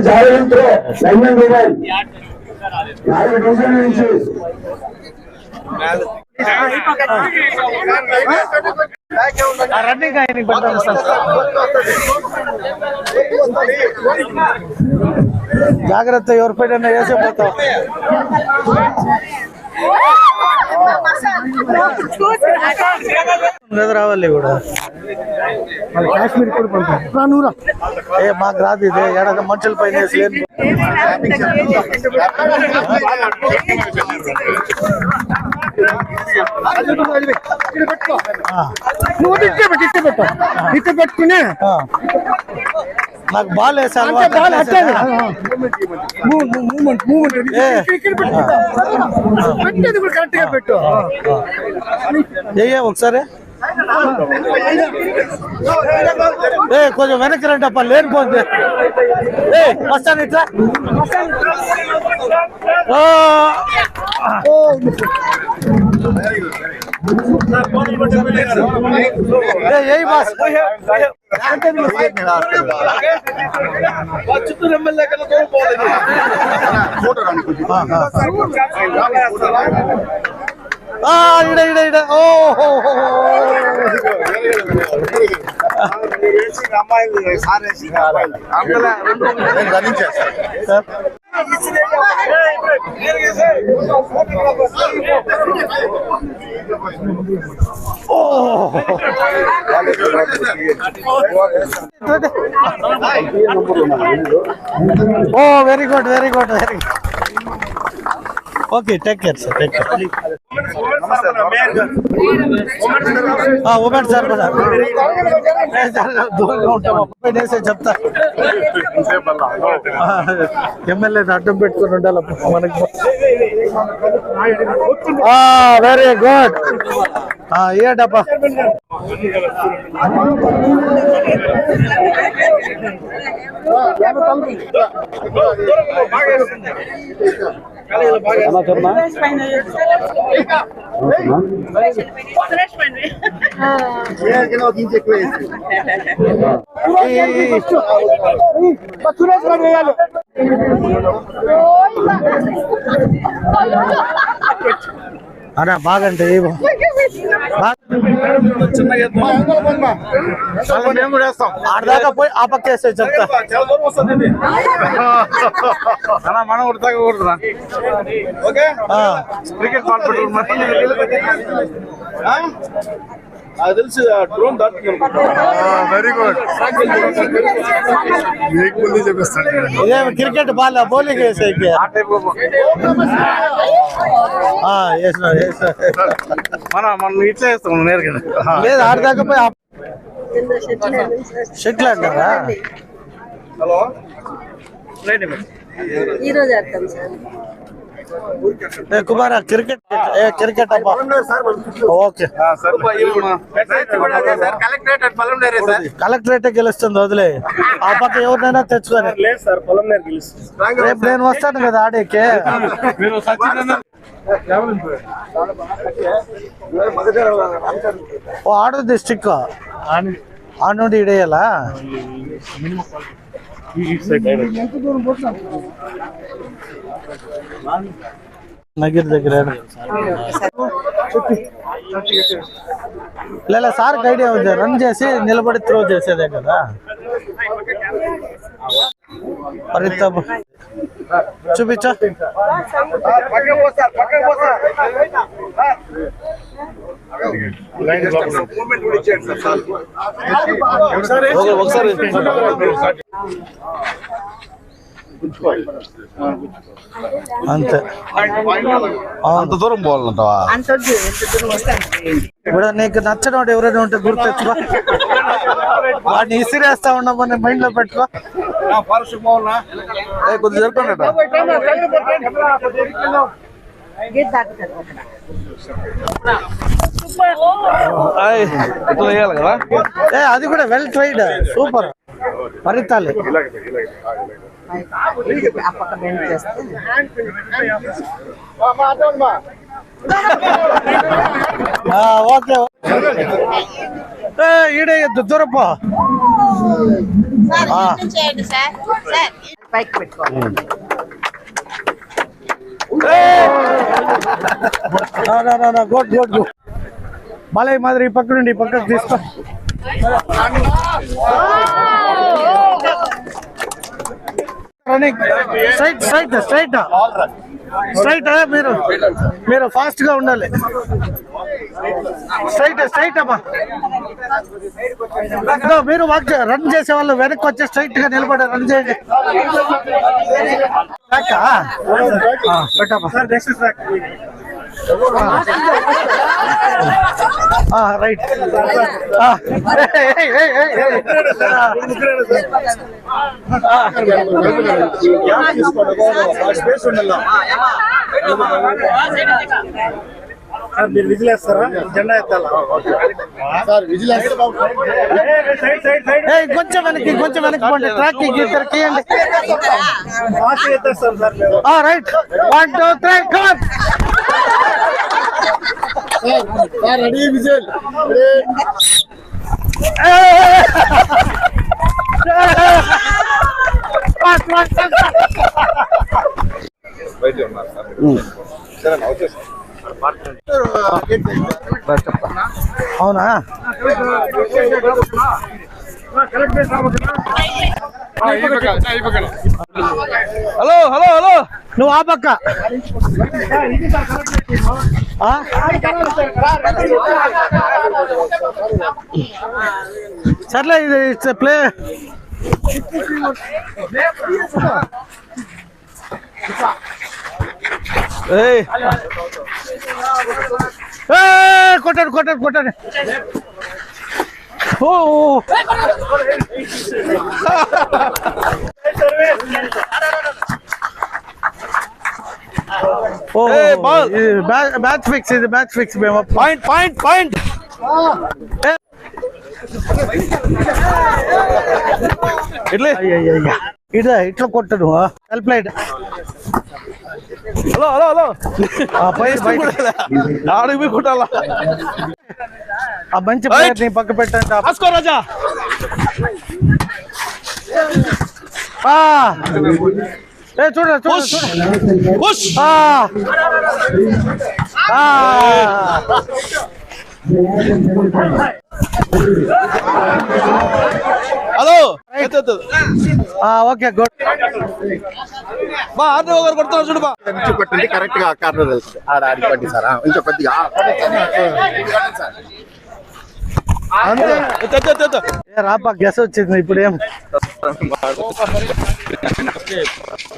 జాగ్రత్తలో linemen mobile 4 నుంచి running ఆయనకి పెట్టాలి సార్. జాగ్రత్త, ఎవరి పైన వేసిపోతావు. రావాలి కూడా కాశ్మీర్ కూడా ఏ మాకు రాదు ఇదే ఏడాది మనుషుల పైన వేసి పెట్టుకుని నాకు బాల్ వేసాను కరెక్ట్ గా పెట్టు ఒకసారి కొంచెం వెనక్కి రండి అప్ప లేనిపోతే వస్తాను ఇట్లా ఏ బాస్ చిత్తూరు ఎమ్మెల్యే కన్నా తోడుకోలేదు very good very good very good. Okay, take care sir, take care. Women sir కూడా దూరంగా ఉంటాం చెప్తా. ఎమ్మెల్యేని అడ్డం పెట్టుకుని ఉండాలి మనకి. Very good. ఏడబ్బా అన్నా బాగంటే ఆడదాకా పోయి ఆ పక్క వేస్తే చెప్తా. మనం కూడా తగ్గకూడదురా. క్రికెట్ బాల్ అది తెలిసి డ్రోన్ దాటుతుంది. Very good. ఇదేమి క్రికెట్ బాల్ బౌలింగ్ వేసేకి మనం ఇట్లా వేస్తాం నేరుగా. లేదు ఆడదాకా పోయి షెట్లు అంటారా? హలో, కుమార్ క్రికెట్ క్రికెట్ అబ్బా. ఓకే, కలెక్టరేట్ గెలుస్తుంది. వదిలే ఆ పక్క ఎవరినైనా తెచ్చుకొని. రేపు నేను వస్తాను కదా ఆడేకి. ఆర్డర్ డిస్ట్రిక్ట్ ఆ నుండి ఇడేయాలా? నగిరి దగ్గర లేదా సార్కి ఐడియా ఉంది, రన్ చేసి నిలబడి త్రో చేసేదే కదా. చూపించా. ఒకసారి అంతే, అంత దూరం పోవాలంటావా? ఇప్పుడు నీకు నచ్చడం ఎవరైనా ఉంటే గుర్తెచ్చుకో, వాడిని ఇసిరేస్తా ఉన్నామని మైండ్ లో పెట్టుకో. కొద్దిగా జరుపుకోండి. అది కూడా వెల్ ట్రైడ్, సూపర్. పరితాలి ఓకే. ఈడే దూరపో. పైకి పెట్టుకో. Good good good. బాలయ్య మాదిరి ఈ పక్క నుండి ఈ పక్కకు తీసుకో. Running straight straight straight straight. మీరు ఫాస్ట్ గా ఉండాలి. స్ట్రైట్ స్ట్రైట్ అమ్మా. మీరు వాక్ రన్ చేసే వాళ్ళు వెనక్కి వచ్చి స్ట్రైట్ గా నిలబడి రన్ చేయండి. పెట్టమ్మా. రైట్. మీరు విజిల్ వేస్తారా? జెండా ఎత్తాలా? కొంచెం వెనక్కి పోండి. ట్రాక్ ఇద్దరికి రైట్. 1 2 3 కమ్. Ready whistle. అవునా? హలో హలో హలో, నువ్వు ఆ పక్క. సర్లే, ఇది ఇట్స్ ప్లే. కొట్టాడు కొట్టాడు కొట్టాడు. ఓ మ్యాచ్ ఫిక్స్. ఇది మ్యాచ్ ఫిక్స్. మేము పాయింట్ పాయింట్ పాయింట్. ఇట్లా కొట్టడు. Help light. Hello hello hello, ఆడికి కొట్టాలా? ఆ మంచి ప్లేయర్ ని పక్క పెట్టండి. రాజా చూడ చూడ. Hello, okay good. బా ఆర్డర్ ఒకరు కొడుతున్నా చూడు. బా పట్టండి, కరెక్ట్ గా కార్నర్ వెళ్తుంది. ఆడిపండి సార్, ఇంకా కొద్దిగా రాపా. గెస్ వచ్చింది ఇప్పుడు. ఏం